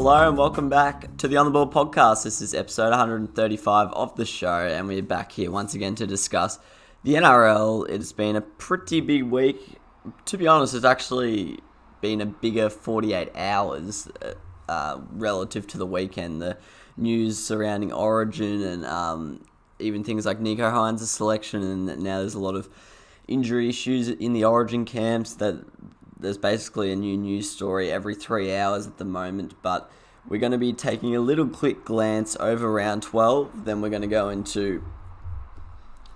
Hello and welcome back to the On the Ball podcast. This is episode 135 of the show, and we're back here once again to discuss the NRL. It's been a pretty big week. To be honest, it's actually been a bigger 48 hours relative to the weekend. The news surrounding Origin and even things like Nico Hines' selection, and now there's a lot of injury issues in the Origin camps. That there's basically a new news story every 3 hours at the moment, but we're going to be taking a little quick glance over round 12. Then we're going to go into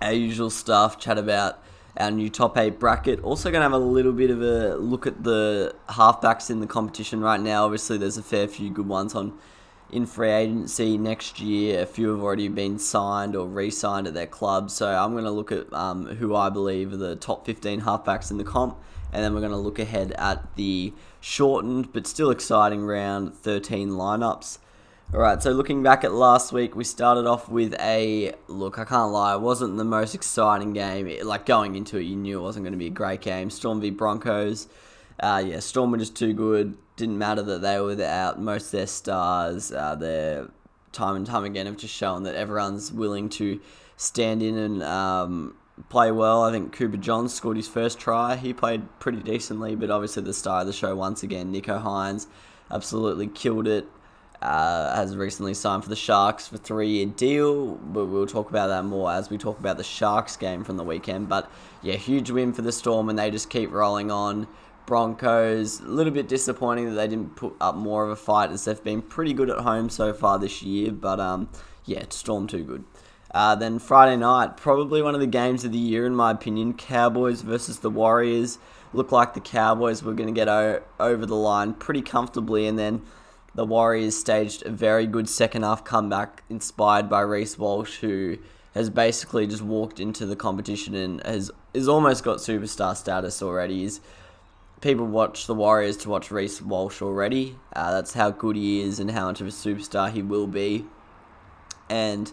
our usual stuff, chat about our new top 8 bracket. Also going to have a little bit of a look at the halfbacks in the competition right now. Obviously, there's a fair few good ones in free agency next year. A few have already been signed or re-signed at their clubs. So I'm going to look at who I believe are the top 15 halfbacks in the comp. And then we're going to look ahead at the shortened but still exciting round 13 lineups. Alright, so looking back at last week, we started off with I can't lie, it wasn't the most exciting game. Going into it, you knew it wasn't going to be a great game. Storm v Broncos. Storm were just too good. Didn't matter that they were without most of their stars. They're time and time again have just shown that everyone's willing to stand in and play well. I think Cooper Johns scored his first try. He played pretty decently, but obviously the star of the show once again, Nico Hines, absolutely killed it. Has recently signed for the Sharks for a 3-year deal, but we'll talk about that more as we talk about the Sharks game from the weekend. But yeah, huge win for the Storm, and they just keep rolling on. Broncos, a little bit disappointing that they didn't put up more of a fight, as they've been pretty good at home so far this year, but Storm too good. Then Friday night, probably one of the games of the year in my opinion, Cowboys versus the Warriors. Looked like the Cowboys were going to get over the line pretty comfortably, and then the Warriors staged a very good second half comeback inspired by Reece Walsh, who has basically just walked into the competition and has almost got superstar status already. People watch the Warriors to watch Reece Walsh already. That's how good he is and how much of a superstar he will be. And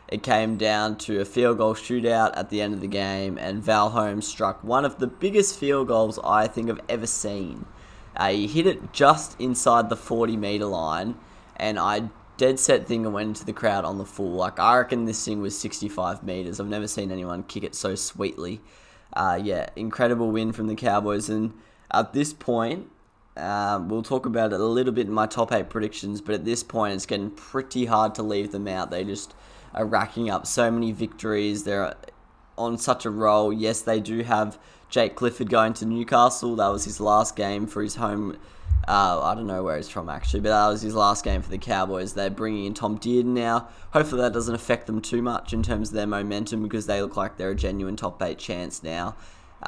it came down to a field goal shootout at the end of the game, and Val Holmes struck one of the biggest field goals I think I've ever seen. He hit it just inside the 40-metre line, and I dead set thing and went into the crowd on the full. I reckon this thing was 65 metres. I've never seen anyone kick it so sweetly. Incredible win from the Cowboys, and at this point, we'll talk about it a little bit in my top 8 predictions, but at this point it's getting pretty hard to leave them out. They just are racking up so many victories. They're on such a roll. Yes, they do have Jake Clifford going to Newcastle. That was his last game for his home. I don't know where he's from actually, but that was his last game for the Cowboys. They're bringing in Tom Dearden now. Hopefully that doesn't affect them too much in terms of their momentum, because they look like they're a genuine top 8 chance now.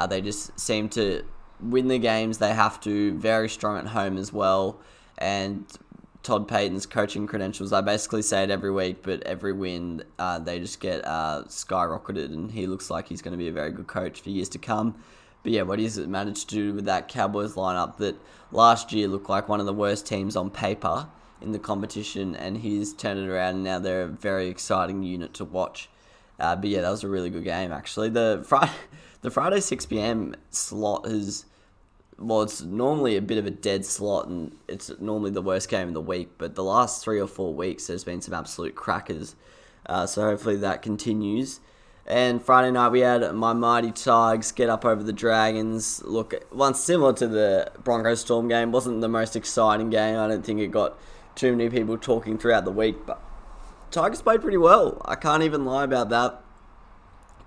They just seem to win the games they have to, very strong at home as well. And Todd Payton's coaching credentials, I basically say it every week, but every win they just get skyrocketed, and he looks like he's going to be a very good coach for years to come. But yeah, what he's managed to do with that Cowboys lineup that last year looked like one of the worst teams on paper in the competition, and he's turned it around, and now they're a very exciting unit to watch. But yeah, that was a really good game actually. The Friday 6 p.m. slot is, it's normally a bit of a dead slot, and it's normally the worst game of the week, but the last 3 or 4 weeks there's been some absolute crackers, so hopefully that continues. And Friday night we had my mighty Tigers get up over the Dragons. Look, one similar to the Broncos Storm game, wasn't the most exciting game. I don't think it got too many people talking throughout the week, but Tigers played pretty well. I can't even lie about that.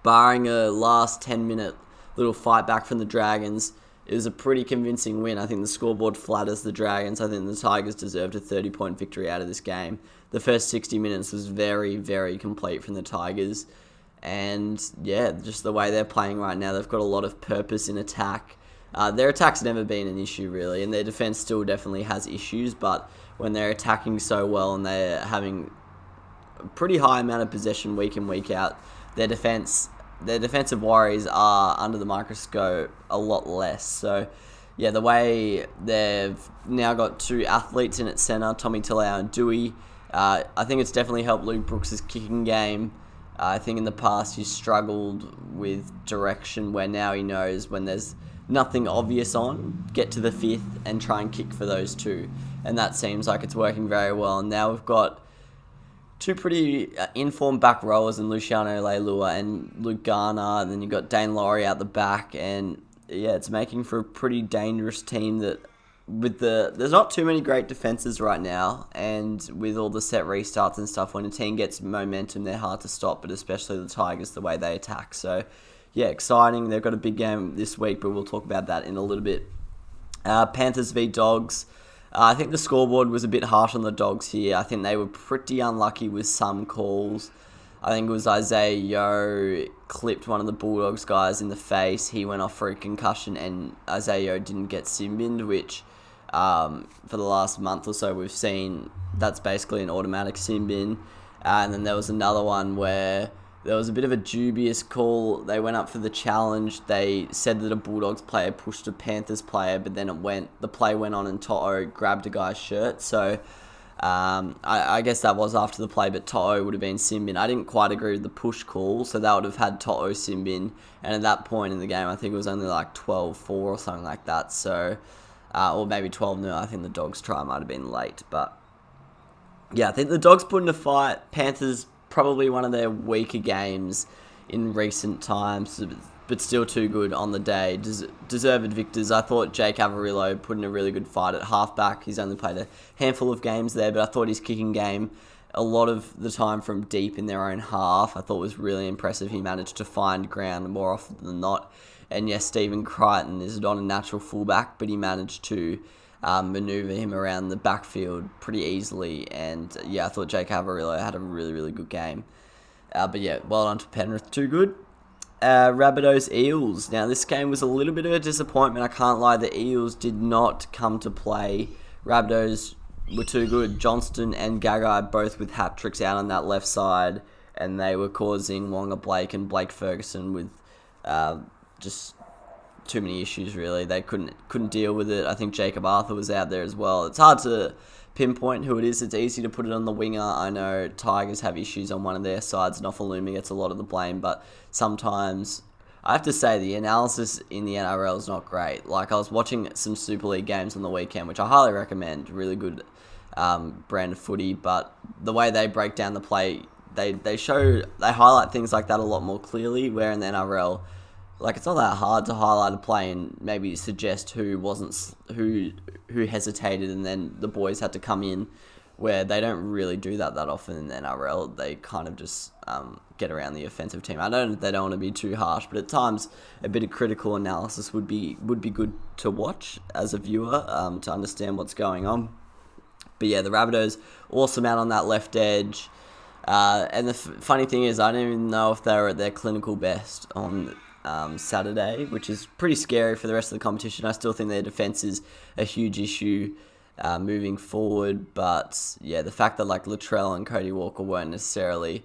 Barring a last 10-minute little fight back from the Dragons, it was a pretty convincing win. I think the scoreboard flatters the Dragons. I think the Tigers deserved a 30-point victory out of this game. The first 60 minutes was very, very complete from the Tigers. And yeah, just the way they're playing right now, they've got a lot of purpose in attack. Their attack's never been an issue, really, and their defense still definitely has issues, but when they're attacking so well and they're having a pretty high amount of possession week in, week out, their defensive worries are under the microscope a lot less. So yeah, the way they've now got 2 athletes in at centre, Tommy Talau and Dewey, I think it's definitely helped Luke Brooks' kicking game. I think in the past he's struggled with direction, where now he knows when there's nothing obvious on, get to the 5th and try and kick for those 2. And that seems like it's working very well. And now we've got 2 pretty informed back rowers in Luciano Leilua and Luke Garner, and then you've got Dane Laurie out the back, and yeah, it's making for a pretty dangerous team that there's not too many great defenses right now, and with all the set restarts and stuff, when a team gets momentum, they're hard to stop, but especially the Tigers, the way they attack. So yeah, exciting. They've got a big game this week, but we'll talk about that in a little bit. Panthers v Dogs. I think the scoreboard was a bit harsh on the Dogs here. I think they were pretty unlucky with some calls. I think it was Isaiah Yeo clipped one of the Bulldogs guys in the face. He went off for a concussion, and Isaiah Yeo didn't get sin-binned, which for the last month or so we've seen that's basically an automatic sin-bin. And then there was another one where there was a bit of a dubious call. They went up for the challenge. They said that a Bulldogs player pushed a Panthers player, but then the play went on and Toto grabbed a guy's shirt. So I guess that was after the play, but Toto would have been sin-bin. I didn't quite agree with the push call, so that would have had Toto sin-bin. And at that point in the game, I think it was only like 12-4 or something like that. So, or maybe 12-0. I think the Dogs try might have been late. But yeah, I think the Dogs put in a fight. Panthers probably one of their weaker games in recent times, but still too good on the day. Deserved victors. I thought Jake Averillo put in a really good fight at halfback. He's only played a handful of games there, but I thought his kicking game, a lot of the time from deep in their own half, I thought was really impressive. He managed to find ground more often than not. And yes, Stephen Crichton is not a natural fullback, but he managed to maneuver him around the backfield pretty easily. And yeah, I thought Jake Averillo had a really, really good game. But yeah, well done to Penrith. Too good. Rabbitohs Eels. Now, this game was a little bit of a disappointment. I can't lie. The Eels did not come to play. Rabbitohs were too good. Johnston and Gagai both with hat-tricks out on that left side, and they were causing Wonga Blake and Blake Ferguson with just too many issues, really. They couldn't deal with it. I think Jacob Arthur was out there as well. It's hard to pinpoint who it is. It's easy to put it on the winger. I know Tigers have issues on one of their sides. Nofaluma gets a lot of the blame, but sometimes I have to say the analysis in the NRL is not great. Like, I was watching some Super League games on the weekend, which I highly recommend. Really good brand of footy, but the way they break down the play, they highlight things like that a lot more clearly, where in the NRL, like, it's not that hard to highlight a play and maybe suggest who hesitated, and then the boys had to come in, where they don't really do that often in the NRL. They kind of just get around the offensive team. I know they don't want to be too harsh, but at times a bit of critical analysis would be good to watch as a viewer to understand what's going on. But yeah, the Rabbitohs awesome out on that left edge. And the funny thing is, I don't even know if they were at their clinical best on Saturday, which is pretty scary for the rest of the competition. I still think their defence is a huge issue moving forward, but yeah, the fact that like Latrell and Cody Walker weren't necessarily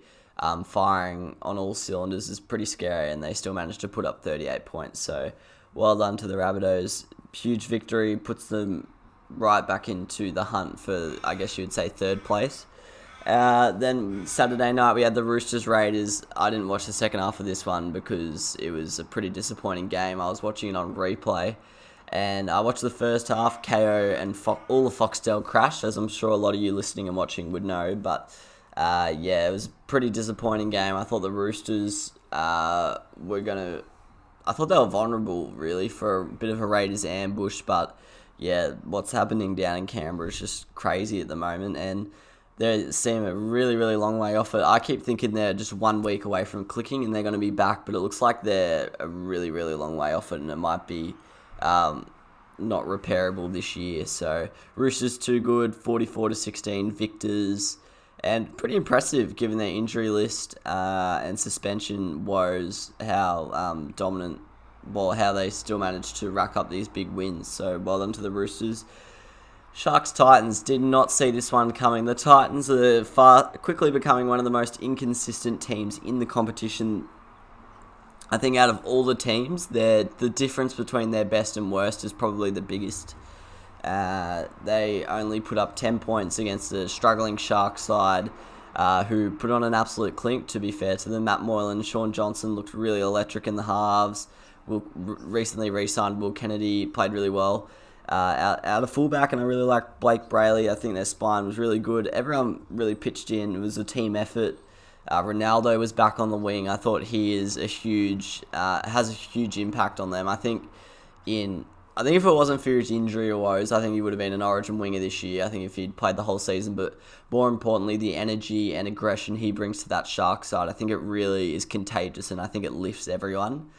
firing on all cylinders is pretty scary, and they still managed to put up 38 points. So well done to the Rabbitohs. Huge victory, puts them right back into the hunt for, I guess you would say, third place. Then Saturday night we had the Roosters Raiders. I didn't watch the second half of this one because it was a pretty disappointing game. I was watching it on replay, and I watched the first half. KO and all the Foxtel crashed, as I'm sure a lot of you listening and watching would know. But yeah, it was a pretty disappointing game. I thought the Roosters I thought they were vulnerable, really, for a bit of a Raiders ambush. But yeah, what's happening down in Canberra is just crazy at the moment, and they seem a really, really long way off it. I keep thinking they're just 1 week away from clicking and they're going to be back, but it looks like they're a really, really long way off it, and it might be not repairable this year. So Roosters too good, 44-16 victors, and pretty impressive given their injury list and suspension woes, how dominant, how they still managed to rack up these big wins. So well done to the Roosters. Sharks-Titans, did not see this one coming. The Titans are quickly becoming one of the most inconsistent teams in the competition. I think out of all the teams, the difference between their best and worst is probably the biggest. They only put up 10 points against a struggling Sharks side. who put on an absolute clink, to be fair to them. Matt Moylan, Sean Johnson looked really electric in the halves. Recently re-signed Will Kennedy, played really well out of fullback, and I really like Blake Brayley. I think their spine was really good. Everyone really pitched in. It was a team effort. Ronaldo was back on the wing. I thought he is has a huge impact on them. I think if it wasn't for his injury or woes, I think he would have been an Origin winger this year. I think if he'd played the whole season, but more importantly, the energy and aggression he brings to that Sharks side, I think it really is contagious, and I think it lifts everyone,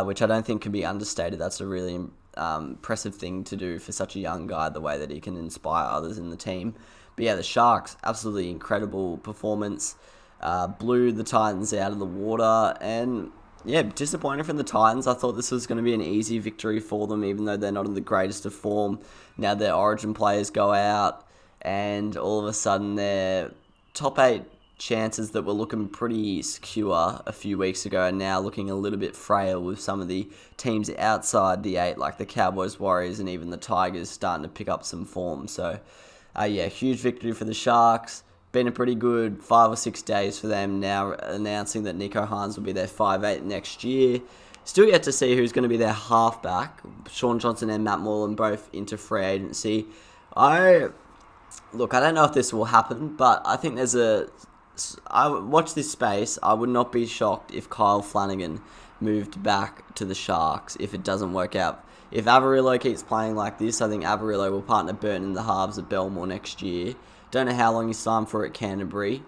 which I don't think can be understated. That's a really impressive thing to do for such a young guy, the way that he can inspire others in the team. But yeah, the Sharks, absolutely incredible performance. Blew the Titans out of the water, and yeah, disappointing from the Titans. I thought this was going to be an easy victory for them, even though they're not in the greatest of form. Now their Origin players go out, and all of a sudden their top 8 chances that were looking pretty secure a few weeks ago are now looking a little bit frail, with some of the teams outside the 8, like the Cowboys, Warriors, and even the Tigers, starting to pick up some form. So yeah, huge victory for the Sharks. Been a pretty good 5 or 6 days for them, now announcing that Nico Hines will be their 5'8" next year. Still yet to see who's going to be their halfback. Sean Johnson and Matt Moylan both into free agency. I don't know if this will happen, but I think I watch this space. I would not be shocked if Kyle Flanagan moved back to the Sharks if it doesn't work out. If Averillo keeps playing like this, I think Averillo will partner Burton in the halves at Belmore next year. Don't know how long he's signed for at Canterbury,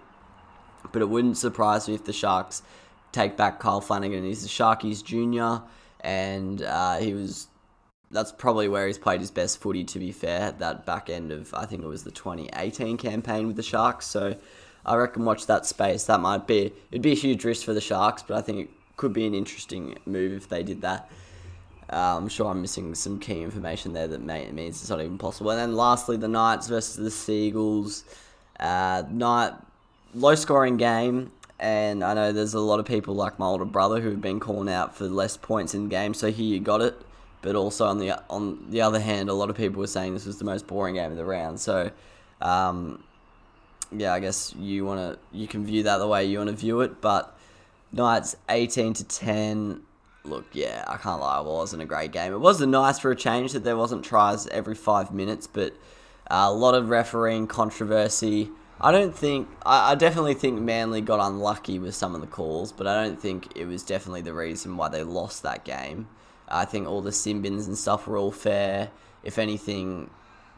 but it wouldn't surprise me if the Sharks take back Kyle Flanagan. He's the Sharkies junior, and that's probably where he's played his best footy, to be fair, that back end of, I think it was the 2018 campaign with the Sharks. So I reckon watch that space. It'd be a huge risk for the Sharks, but I think it could be an interesting move if they did that. I'm sure I'm missing some key information there that means it's not even possible. And then lastly, the Knights versus the Seagulls. Low scoring game, and I know there's a lot of people like my older brother who have been calling out for less points in games, so here you got it. But also on the other hand, a lot of people were saying this was the most boring game of the round. So yeah, I guess you can view that the way you want to view it. But Knights 18-10. Look, yeah, I can't lie, it wasn't a great game. It was nice for a change that there wasn't tries every 5 minutes, but a lot of refereeing controversy. I definitely think Manly got unlucky with some of the calls, but I don't think it was definitely the reason why they lost that game. I think all the sin bins and stuff were all fair. If anything,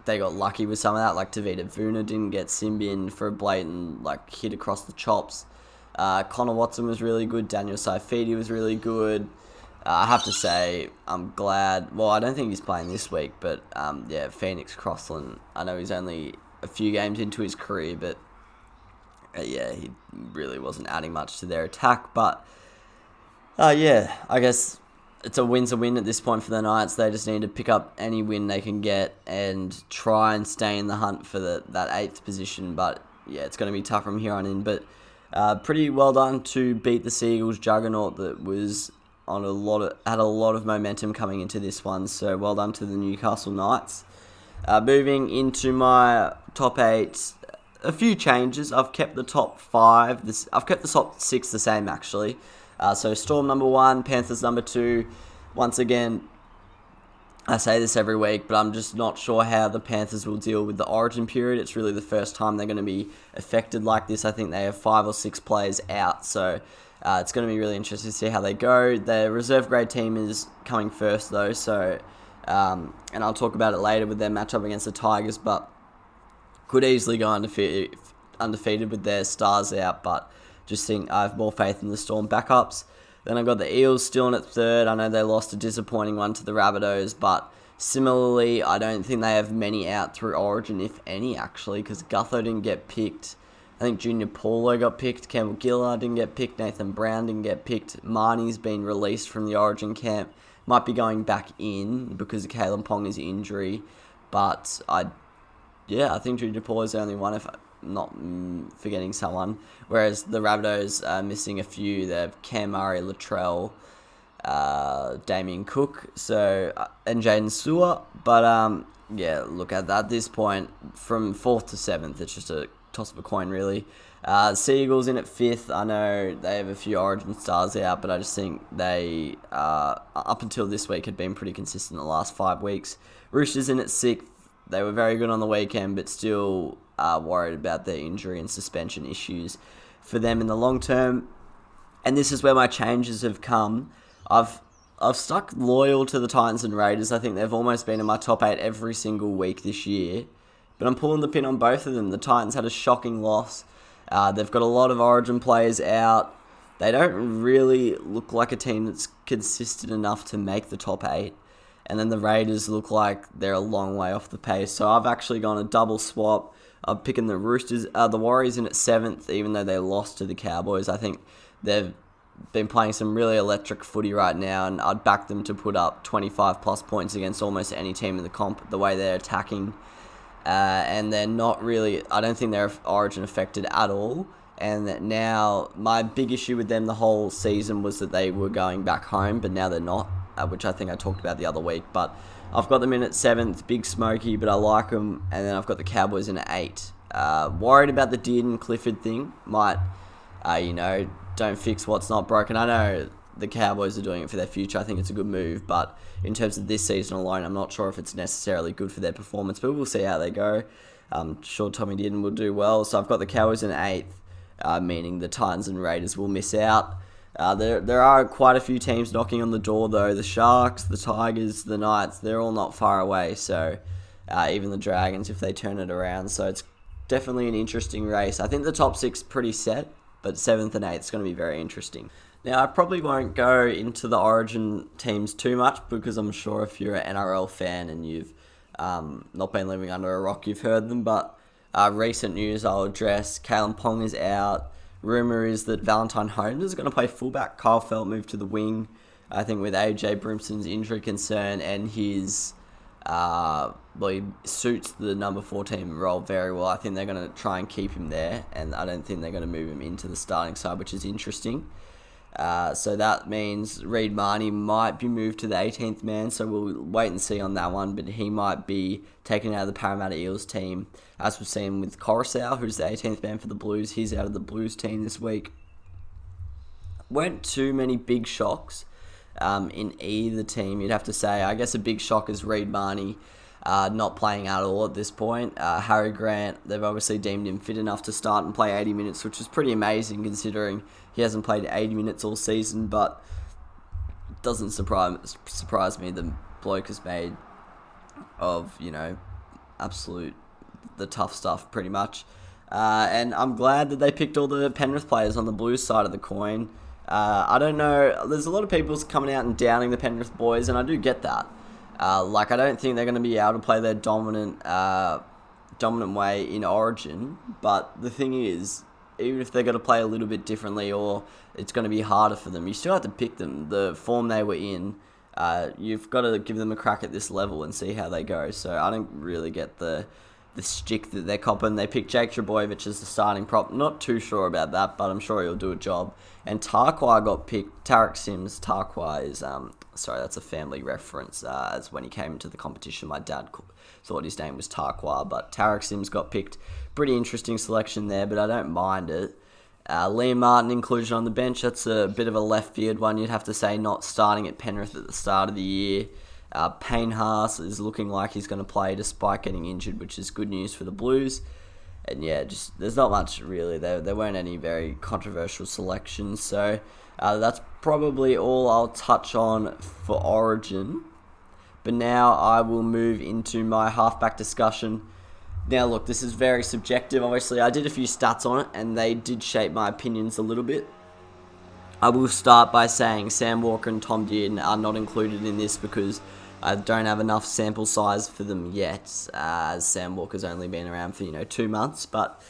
they got lucky with some of that, like Tavita Vuna didn't get sin bin for a blatant hit across the chops. Connor Watson was really good. Daniel Saifidi was really good. I have to say, I'm glad. Well, I don't think he's playing this week, but yeah, Phoenix Crossland. I know he's only a few games into his career, but yeah, he really wasn't adding much to their attack. But yeah, I guess it's a win's a win at this point for the Knights. They just need to pick up any win they can get and try and stay in the hunt for that 8th position. But yeah, it's going to be tough from here on in. But pretty well done to beat the Seagulls juggernaut that was had a lot of momentum coming into this one. So well done to the Newcastle Knights. Moving into my top 8, a few changes. I've kept the top 5. I've kept the top 6 the same, actually. So Storm number 1, Panthers number 2. Once again, I say this every week, but I'm just not sure how the Panthers will deal with the Origin period. It's really the first time they're going to be affected like this. I think they have 5 or 6 players out, so it's going to be really interesting to see how they go. Their reserve grade team is coming first, though, so and I'll talk about it later with their matchup against the Tigers, but could easily go undefeated with their stars out, but just think I have more faith in the Storm backups. Then I've got the Eels still in at 3rd. I know they lost a disappointing one to the Rabbitohs, but similarly, I don't think they have many out through Origin, if any, actually, because Gutho didn't get picked. I think Junior Paulo got picked, Campbell Gillard didn't get picked, Nathan Brown didn't get picked, Marnie's been released from the Origin camp, might be going back in because of Kalen Ponga's injury, but I think Junior Paulo's the only one, if I'm not forgetting someone, whereas the Rabbitohs are missing a few. They have Cam Murray, Latrell, Damien Cook, and Jaden Sewer, but yeah, look at this point, from 4th to 7th, it's just a toss of a coin, really. Seagulls in at 5th. I know they have a few Origin stars out, but I just think they, up until this week, had been pretty consistent the last 5 weeks. Roosters in at 6th. They were very good on the weekend, but still worried about their injury and suspension issues for them in the long term. And this is where my changes have come. I've stuck loyal to the Titans and Raiders. I think they've almost been in my top 8 every single week this year. But I'm pulling the pin on both of them. The Titans had a shocking loss. They've got a lot of Origin players out. They don't really look like a team that's consistent enough to make the top 8. And then the Raiders look like they're a long way off the pace. So I've actually gone a double swap. I'm picking the the Warriors in at 7th, even though they lost to the Cowboys. I think they've been playing some really electric footy right now, and I'd back them to put up 25 plus points against almost any team in the comp, the way they're attacking. And they're not really, I don't think they're Origin affected at all. And now, my big issue with them the whole season was that they were going back home, but now they're not, which I think I talked about the other week. But I've got them in at 7th, big smoky, but I like them. And then I've got the Cowboys in at 8. Worried about the Dearden Clifford thing. Might, don't fix what's not broken. I know the Cowboys are doing it for their future. I think it's a good move, but in terms of this season alone, I'm not sure if it's necessarily good for their performance, but we'll see how they go. I'm sure Tommy Dearden will do well. So I've got the Cowboys in 8th, meaning the Titans and Raiders will miss out. There are quite a few teams knocking on the door, though. The Sharks, the Tigers, the Knights, they're all not far away. So even the Dragons, if they turn it around. So it's definitely an interesting race. I think the top 6 pretty set, but 7th and 8th is going to be very interesting. Now, I probably won't go into the Origin teams too much, because I'm sure if you're an NRL fan and you've not been living under a rock, you've heard them. But recent news I'll address. Kalen Pong is out. Rumour is that Valentine Holmes is going to play fullback. Kyle Felt moved to the wing. I think with AJ Brimson's injury concern and his... he suits the number 14 role very well. I think they're going to try and keep him there, and I don't think they're going to move him into the starting side, which is interesting. So that means Reid Marnie might be moved to the 18th man, so we'll wait and see on that one, but he might be taken out of the Parramatta Eels team, as we've seen with Coruscant, who's the 18th man for the Blues. He's out of the Blues team this week. Weren't too many big shocks in either team, you'd have to say. I guess a big shock is Reid Marnie not playing at all at this point. Harry Grant, they've obviously deemed him fit enough to start and play 80 minutes, which is pretty amazing considering he hasn't played 80 minutes all season, but it doesn't surprise me. The bloke is made of, absolute the tough stuff pretty much. And I'm glad that they picked all the Penrith players on the Blues side of the coin. I don't know, there's a lot of people coming out and downing the Penrith boys, and I do get that. I don't think they're going to be able to play their dominant way in Origin, but the thing is, even if they're going to play a little bit differently or it's going to be harder for them, you still have to pick them. The form they were in, you've got to give them a crack at this level and see how they go. So I don't really get the stick that they're copping. They picked Jake Trbojevic as the starting prop. Not too sure about that, but I'm sure he'll do a job. And Tarkwar got picked. Tarek Sims. Tarkwar is, that's a family reference, as when he came into the competition, my dad thought his name was Tarkwar, but Tarek Sims got picked. Pretty interesting selection there, but I don't mind it. Liam Martin inclusion on the bench, that's a bit of a left field one, you'd have to say, not starting at Penrith at the start of the year. Payne Haas is looking like he's going to play despite getting injured, which is good news for the Blues. And yeah, just there's not much really. There weren't any very controversial selections. So that's probably all I'll touch on for Origin. But now I will move into my halfback discussion. Now look, this is very subjective. Obviously, I did a few stats on it and they did shape my opinions a little bit. I will start by saying Sam Walker and Tom Dearden are not included in this because I don't have enough sample size for them yet, as Sam Walker's only been around for 2 months. But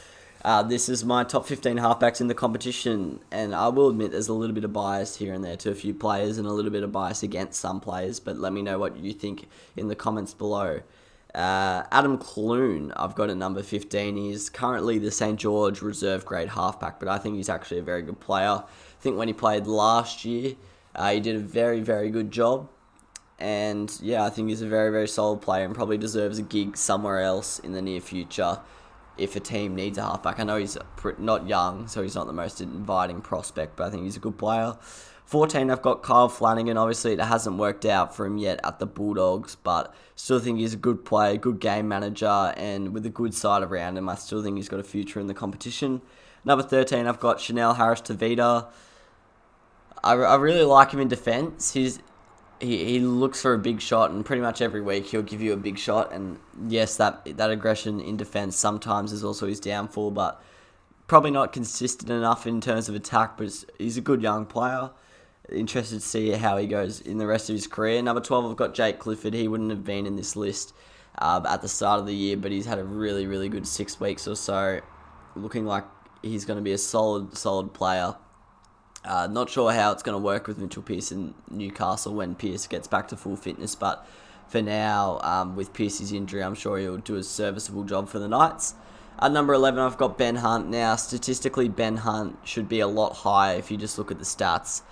this is my top 15 halfbacks in the competition, and I will admit there's a little bit of bias here and there to a few players and a little bit of bias against some players, but let me know what you think in the comments below. Adam Clune, I've got at number 15. He's currently the St. George reserve grade halfback, but I think he's actually a very good player. I think when he played last year, he did a very, very good job. And yeah, I think he's a very, very solid player and probably deserves a gig somewhere else in the near future. if a team needs a halfback. I know he's not young, so he's not the most inviting prospect, but I think he's a good player. 14, I've got Kyle Flanagan. Obviously, it hasn't worked out for him yet at the Bulldogs, but still think he's a good player, good game manager, and with a good side around him, I still think he's got a future in the competition. Number 13, I've got Chanel Harris-Tavita. I really like him in defence. He looks for a big shot, and pretty much every week he'll give you a big shot. And yes, that aggression in defence sometimes is also his downfall, but probably not consistent enough in terms of attack. But he's a good young player. Interested to see how he goes in the rest of his career. Number 12, I've got Jake Clifford. He wouldn't have been in this list at the start of the year, but he's had a really, really good 6 weeks or so, looking like he's going to be a solid player. Not sure how it's going to work with Mitchell Pearce in Newcastle when Pearce gets back to full fitness, but for now, with Pearce's injury, I'm sure he'll do a serviceable job for the Knights. At number 11, I've got Ben Hunt. Now, statistically, Ben Hunt should be a lot higher if you just look at the stats,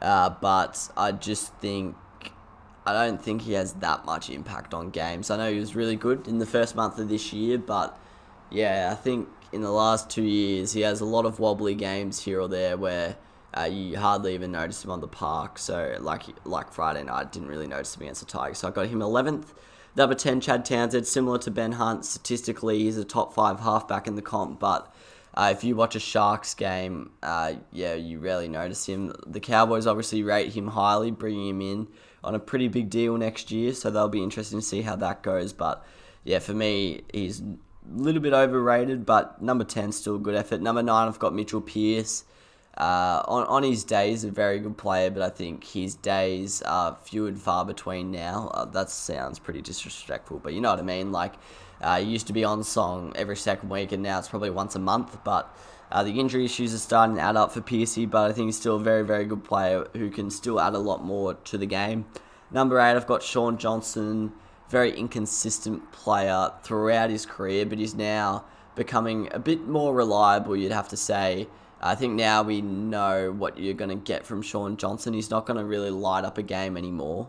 but I don't think he has that much impact on games. I know he was really good in the first month of this year, but yeah, I think in the last 2 years, he has a lot of wobbly games here or there where you hardly even notice him on the park. So, like Friday night, didn't really notice him against the Tigers. So I got him 11th. Number 10, Chad Townsend, similar to Ben Hunt. Statistically, he's a top 5 halfback in the comp, but if you watch a Sharks game, you rarely notice him. The Cowboys obviously rate him highly, bringing him in on a pretty big deal next year, so that'll be interesting to see how that goes. But yeah, for me, he's a little bit overrated, but number 10 still a good effort. Number 9, I've got Mitchell Pearce. On his days, a very good player, but I think his days are few and far between now. That sounds pretty disrespectful, but you know what I mean. Like, he used to be on song every second week, and now it's probably once a month. But the injury issues are starting to add up for Pearcey, but I think he's still a very, very good player who can still add a lot more to the game. Number 8, I've got Sean Johnson. Very inconsistent player throughout his career, but he's now becoming a bit more reliable, you'd have to say. I think now we know what you're going to get from Sean Johnson. He's not going to really light up a game anymore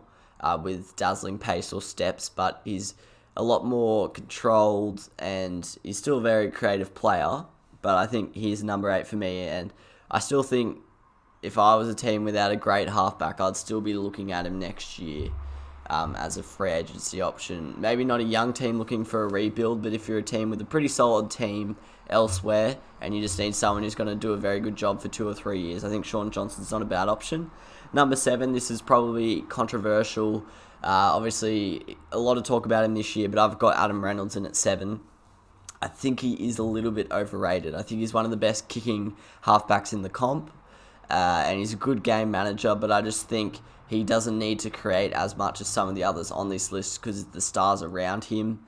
with dazzling pace or steps, but he's a lot more controlled and he's still a very creative player. But I think he's number 8 for me, and I still think if I was a team without a great halfback, I'd still be looking at him next year as a free agency option. Maybe not a young team looking for a rebuild, but if you're a team with a pretty solid team elsewhere and you just need someone who's going to do a very good job for 2 or 3 years, I think Sean Johnson's not a bad option. Number 7, this is probably controversial. Obviously, a lot of talk about him this year, but I've got Adam Reynolds in at 7. I think he is a little bit overrated. I think he's one of the best kicking halfbacks in the comp, and he's a good game manager, but I just think he doesn't need to create as much as some of the others on this list because of the stars around him.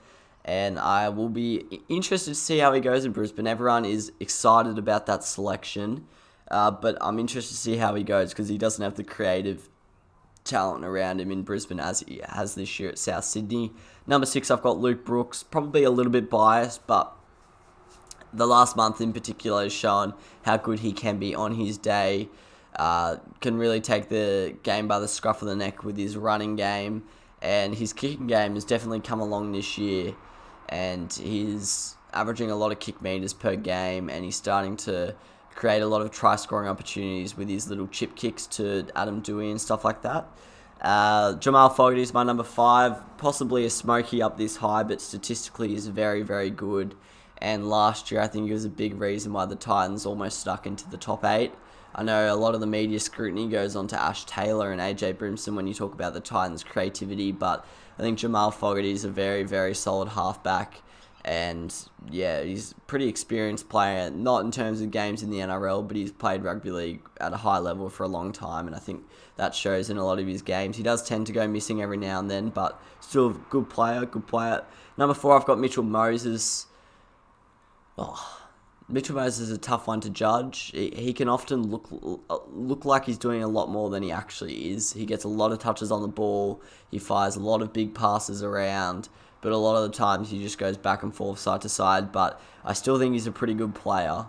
And I will be interested to see how he goes in Brisbane. Everyone is excited about that selection, but I'm interested to see how he goes because he doesn't have the creative talent around him in Brisbane as he has this year at South Sydney. Number 6, I've got Luke Brooks. Probably a little bit biased, but the last month in particular has shown how good he can be on his day. Can really take the game by the scruff of the neck with his running game, and his kicking game has definitely come along this year, and he's averaging a lot of kick meters per game, and he's starting to create a lot of try-scoring opportunities with his little chip kicks to Adam Dewey and stuff like that. Jamal Fogarty is my number 5, possibly a smoky up this high, but statistically he's very, very good, and last year I think he was a big reason why the Titans almost stuck into the top 8. I know a lot of the media scrutiny goes on to Ash Taylor and AJ Brimson when you talk about the Titans' creativity, but I think Jamal Fogarty is a very, very solid halfback, and yeah, he's a pretty experienced player, not in terms of games in the NRL, but he's played rugby league at a high level for a long time, and I think that shows in a lot of his games. He does tend to go missing every now and then, but still a good player. Number 4, I've got Mitchell Moses. Mitchell Moses is a tough one to judge. He can often look like he's doing a lot more than he actually is. He gets a lot of touches on the ball. He fires a lot of big passes around, but a lot of the times he just goes back and forth side to side. But I still think he's a pretty good player.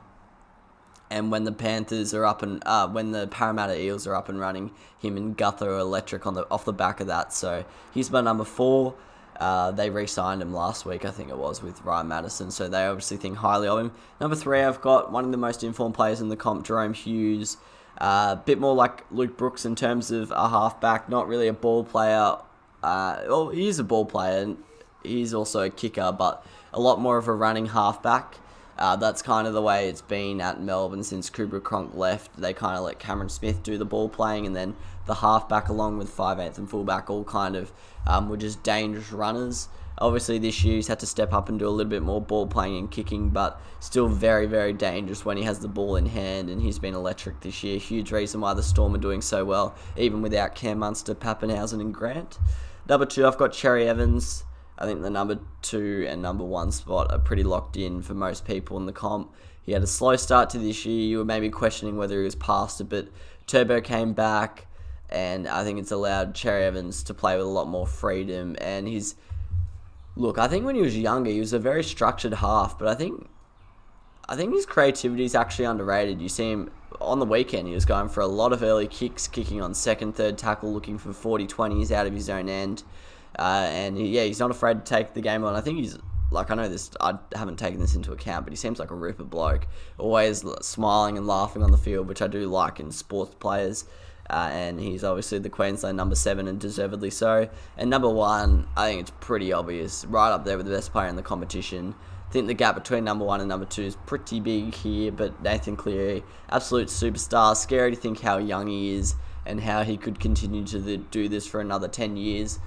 And when the Panthers are when the Parramatta Eels are up and running, him and Guther are electric off the back of that. So he's my number 4. They re-signed him last week, I think it was, with Ryan Madison, so they obviously think highly of him. Number 3, I've got one of the most informed players in the comp, Jerome Hughes. A bit more like Luke Brooks in terms of a halfback, not really a ball player. Well, he is a ball player, and he's also a kicker, but a lot more of a running halfback. That's kind of the way it's been at Melbourne since Cooper Cronk left. They kind of let Cameron Smith do the ball playing, and then the halfback along with 5/8 and fullback all kind of were just dangerous runners. Obviously this year he's had to step up and do a little bit more ball playing and kicking, but still very, very dangerous when he has the ball in hand, and he's been electric this year. Huge reason why the Storm are doing so well, even without Cam Munster, Pappenhausen and Grant. Number 2, I've got Cherry Evans. I think the number 2 and number 1 spot are pretty locked in for most people in the comp. He had a slow start to this year. You were maybe questioning whether he was past it, but Turbo came back, and I think it's allowed Cherry Evans to play with a lot more freedom. And I think when he was younger, he was a very structured half, but I think his creativity is actually underrated. You see him on the weekend, he was going for a lot of early kicks, kicking on second, third tackle, looking for 40-20s out of his own end. He's not afraid to take the game on. I think I haven't taken this into account, but he seems like a ripper bloke. Always smiling and laughing on the field, which I do like in sports players. And he's obviously the Queensland number 7, and deservedly so. And number 1, I think it's pretty obvious, right up there with the best player in the competition. I think the gap between number 1 and number 2 is pretty big here, but Nathan Cleary, absolute superstar. Scary to think how young he is and how he could continue to do this for another 10 years.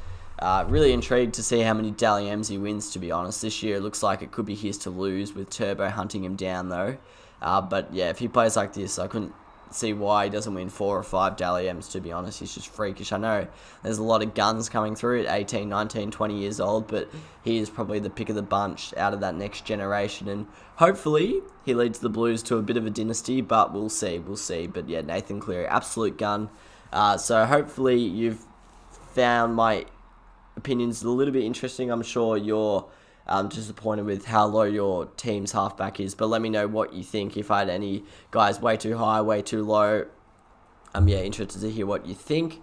Really intrigued to see how many Dally M's he wins, to be honest. This year it looks like it could be his to lose, with Turbo hunting him down though. But yeah, if he plays like this, I couldn't see why he doesn't win 4 or 5 Dally M's, to be honest. He's just freakish. I know there's a lot of guns coming through at 18, 19, 20 years old, but he is probably the pick of the bunch out of that next generation, and hopefully he leads the Blues to a bit of a dynasty, but we'll see. But yeah, Nathan Cleary, absolute gun. So hopefully you've found my opinions a little bit interesting. I'm sure you're disappointed with how low your team's halfback is, but let me know what you think. If I had any guys way too high, way too low, I'm interested to hear what you think.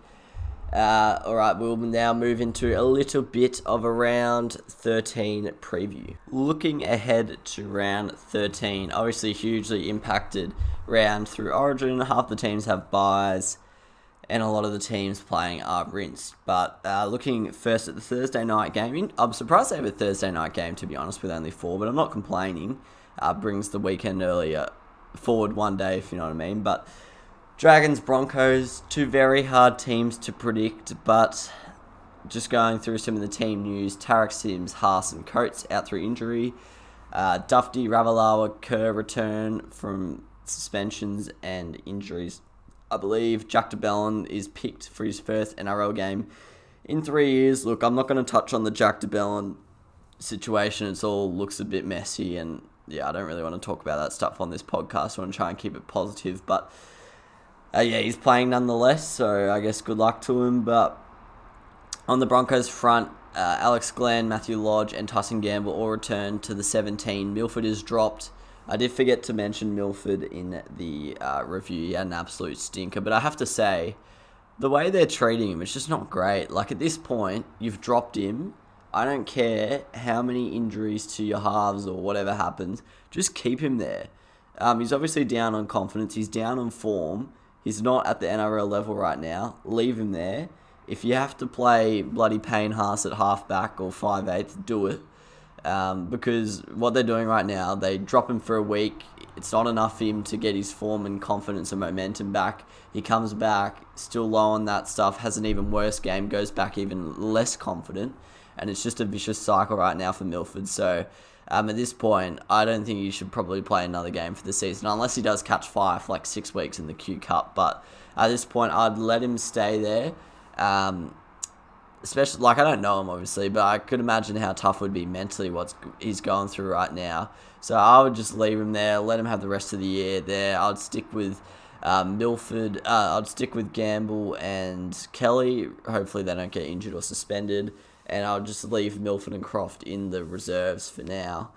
Alright, we'll now move into a little bit of a round 13 preview. Looking ahead to round 13, obviously hugely impacted round through Origin. Half the teams have buys, and a lot of the teams playing are rinsed. But looking first at the Thursday night game, I'm surprised they have a Thursday night game, to be honest, with only 4, but I'm not complaining. Brings the weekend earlier forward one day, if you know what I mean. But Dragons, Broncos, 2 very hard teams to predict, but just going through some of the team news, Tarek Sims, Haas and Coates out through injury. Dufty, Ravalawa, Kerr return from suspensions and injuries. I believe Jack DeBellin is picked for his first NRL game in 3 years. Look, I'm not going to touch on the Jack DeBellin situation. It all looks a bit messy, and I don't really want to talk about that stuff on this podcast. I want to try and keep it positive, but he's playing nonetheless, so I guess good luck to him. But on the Broncos front, Alex Glenn, Matthew Lodge and Tyson Gamble all returned to the 17. Milford is dropped. I did forget to mention Milford in the review. He had an absolute stinker. But I have to say, the way they're treating him, it's just not great. Like, at this point, you've dropped him. I don't care how many injuries to your halves or whatever happens. Just keep him there. He's obviously down on confidence. He's down on form. He's not at the NRL level right now. Leave him there. If you have to play bloody Payne Haas at halfback or 5/8, do it. Because what they're doing right now, they drop him for a week. It's not enough for him to get his form and confidence and momentum back. He comes back, still low on that stuff, has an even worse game, goes back even less confident, and it's just a vicious cycle right now for Milford. So at this point, I don't think he should probably play another game for the season, unless he does catch fire for like 6 weeks in the Q Cup. But at this point, I'd let him stay there. Especially, I don't know him, obviously, but I could imagine how tough it would be mentally what he's going through right now. So I would just leave him there, let him have the rest of the year there. I'd stick with Milford. I'd stick with Gamble and Kelly. Hopefully they don't get injured or suspended. And I'll just leave Milford and Croft in the reserves for now,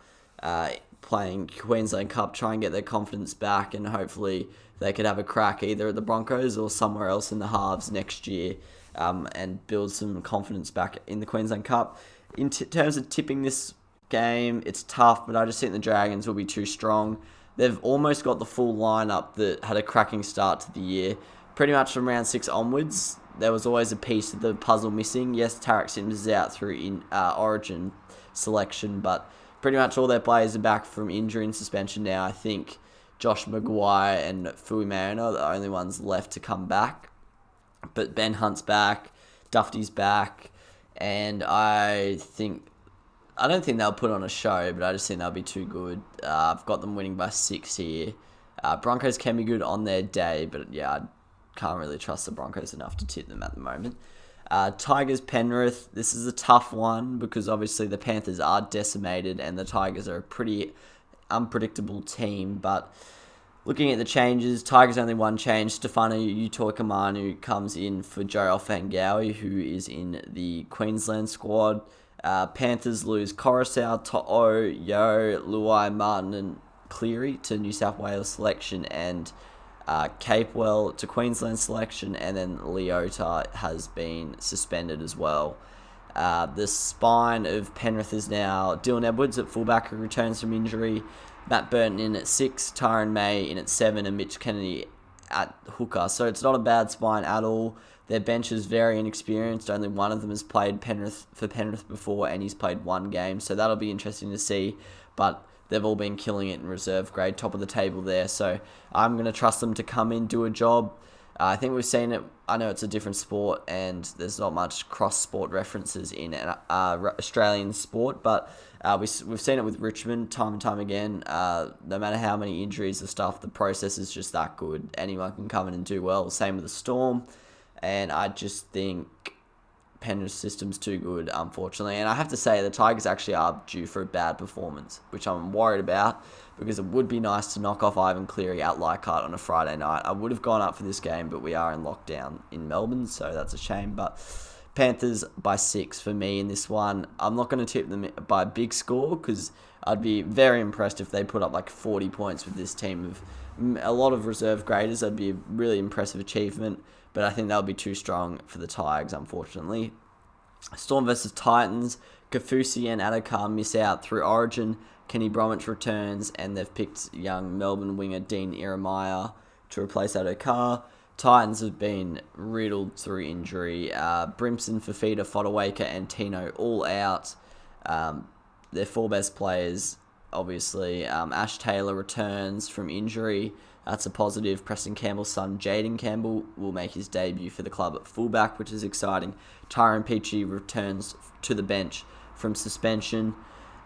playing Queensland Cup, try and get their confidence back, and hopefully they could have a crack either at the Broncos or somewhere else in the halves next year. And build some confidence back in the Queensland Cup. In terms of tipping this game, it's tough, but I just think the Dragons will be too strong. They've almost got the full lineup that had a cracking start to the year. Pretty much from round 6 onwards, there was always a piece of the puzzle missing. Yes, Tarek Sims is out through Origin selection, but pretty much all their players are back from injury and suspension now. I think Josh Maguire and Fui Mariner are the only ones left to come back. But Ben Hunt's back, Dufty's back, and I don't think they'll put on a show, but I just think they'll be too good. I've got them winning by 6 here. Broncos can be good on their day, but yeah, I can't really trust the Broncos enough to tip them at the moment. Tigers Penrith, this is a tough one because obviously the Panthers are decimated and the Tigers are a pretty unpredictable team, but looking at the changes, Tigers only one change. Stefano Utoikamanu comes in for Joe Ofahengaue, who is in the Queensland squad. Panthers lose Coruscant, To'o, Yo, Luai, Martin and Cleary to New South Wales selection and Capewell to Queensland selection, and then Leota has been suspended as well. The spine of Penrith is now Dylan Edwards at fullback, who returns from injury, Matt Burton in at 6, Tyron May in at 7, and Mitch Kennedy at hooker. So it's not a bad spine at all. Their bench is very inexperienced. Only one of them has played for Penrith before, and he's played one game. So that'll be interesting to see. But they've all been killing it in reserve grade, top of the table there. So I'm going to trust them to come in, do a job. I think we've seen it. I know it's a different sport, and there's not much cross-sport references in Australian sport, but we've seen it with Richmond time and time again. No matter how many injuries or stuff, the process is just that good. Anyone can come in and do well. Same with the Storm. And I just think Penrith's system's too good, unfortunately. And I have to say, the Tigers actually are due for a bad performance, which I'm worried about, because it would be nice to knock off Ivan Cleary at Leichhardt on a Friday night. I would have gone up for this game, but we are in lockdown in Melbourne, so that's a shame. But Panthers by 6 for me in this one. I'm not going to tip them by a big score, because I'd be very impressed if they put up like 40 points with this team of a lot of reserve graders. That'd be a really impressive achievement. But I think they'll be too strong for the Tigers, unfortunately. Storm versus Titans. Kafusi and Adokar miss out through Origin. Kenny Bromwich returns, and they've picked young Melbourne winger Dean Ieremia to replace Adokar. Titans have been riddled through injury. Brimson, Fafita, Fodawaker, and Tino all out. Their 4 best players, obviously. Ash Taylor returns from injury. That's a positive. Preston Campbell's son, Jaden Campbell, will make his debut for the club at fullback, which is exciting. Tyrone Peachey returns to the bench from suspension.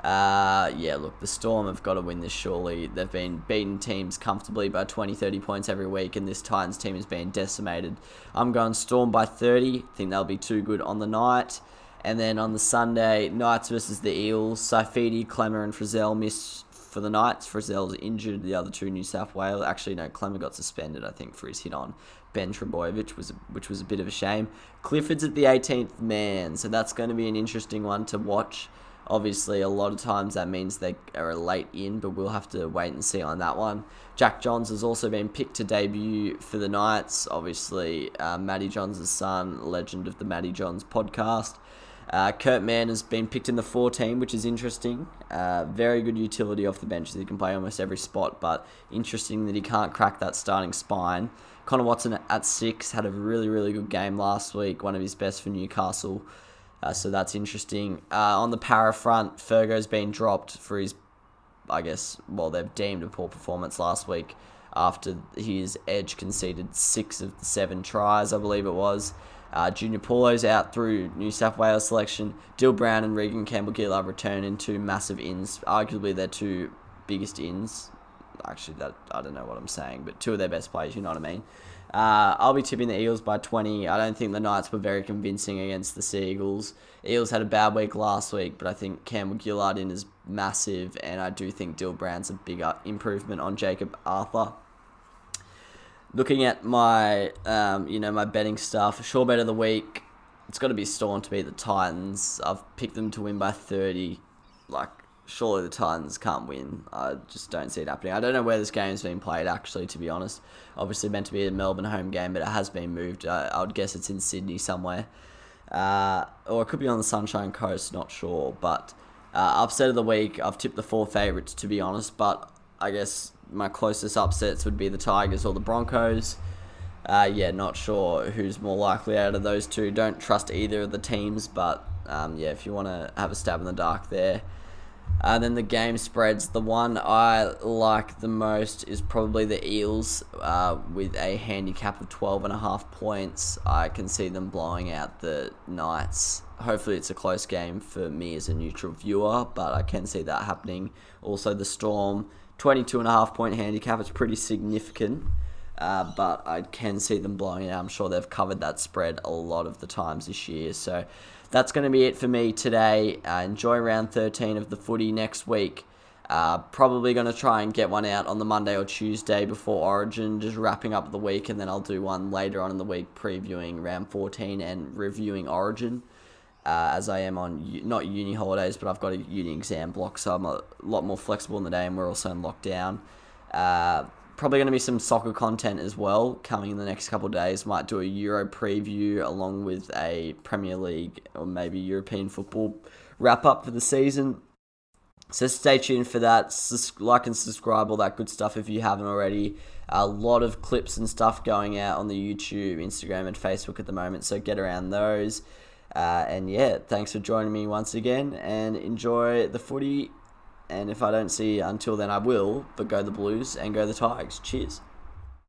The Storm have got to win this surely. They've been beating teams comfortably by 20, 30 points every week, and this Titans team has been decimated. I'm going Storm by 30. I think they'll be too good on the night. And then on the Sunday, Knights versus the Eels. Saifidi, Clemmer, and Frizzell miss for the Knights. Frizzell's injured. The other two, New South Wales. Actually, no, Clemmer got suspended, I think, for his hit on Ben Trebojevic, which was a bit of a shame. Clifford's at the 18th man, so that's going to be an interesting one to watch. Obviously, a lot of times that means they are late in, but we'll have to wait and see on that one. Jack Johns has also been picked to debut for the Knights. Obviously, Matty Johns' son, legend of the Matty Johns podcast. Kurt Mann has been picked in the 14, which is interesting. Very good utility off the bench. He can play almost every spot, but interesting that he can't crack that starting spine. Connor Watson at 6 had a really, really good game last week, one of his best for Newcastle. So that's interesting. On the para front, Fergo's been dropped for his, they've deemed a poor performance last week after his Edge conceded 6 of the 7 tries, I believe it was. Junior Paulo's out through New South Wales selection. Dill Brown and Regan Campbell-Gillard return in 2 massive ins, arguably their 2 biggest ins. Actually, I don't know what I'm saying, but 2 of their best players, you know what I mean. I'll be tipping the Eels by 20. I don't think the Knights were very convincing against the Sea Eagles. Eels had a bad week last week, but I think Campbell-Gillard in is massive, and I do think Dill Brown's a bigger improvement on Jacob Arthur. Looking at my, my betting stuff, sure bet of the week, it's got to be Storm to beat the Titans. I've picked them to win by 30. Surely the Titans can't win. I just don't see it happening. I don't know where this game's been played, actually, to be honest. Obviously meant to be a Melbourne home game, but it has been moved. I would guess it's in Sydney somewhere. or it could be on the Sunshine Coast, not sure. But upset of the week, I've tipped the 4 favourites, to be honest, but I guess my closest upsets would be the Tigers or the Broncos. Not sure who's more likely out of those two. Don't trust either of the teams, but if you want to have a stab in the dark there. Then the game spreads. The one I like the most is probably the Eels with a handicap of 12.5 points. I can see them blowing out the Knights. Hopefully it's a close game for me as a neutral viewer, but I can see that happening. Also the Storm, 22.5 point handicap. It's pretty significant, but I can see them blowing it out. I'm sure they've covered that spread a lot of the times this year. So that's going to be it for me today. Enjoy round 13 of the footy next week. Probably going to try and get one out on the Monday or Tuesday before Origin, just wrapping up the week, and then I'll do one later on in the week previewing round 14 and reviewing Origin. As I am on, not uni holidays, but I've got a uni exam block, so I'm a lot more flexible in the day, and we're also in lockdown. Probably going to be some soccer content as well coming in the next couple of days. Might do a Euro preview along with a Premier League or maybe European football wrap up for the season. So stay tuned for that. Like and subscribe, all that good stuff if you haven't already. A lot of clips and stuff going out on the YouTube, Instagram and Facebook at the moment, so get around those. Thanks for joining me once again, and enjoy the footy. And if I don't see you until then, I will. But go the Blues and go the Tigers. Cheers.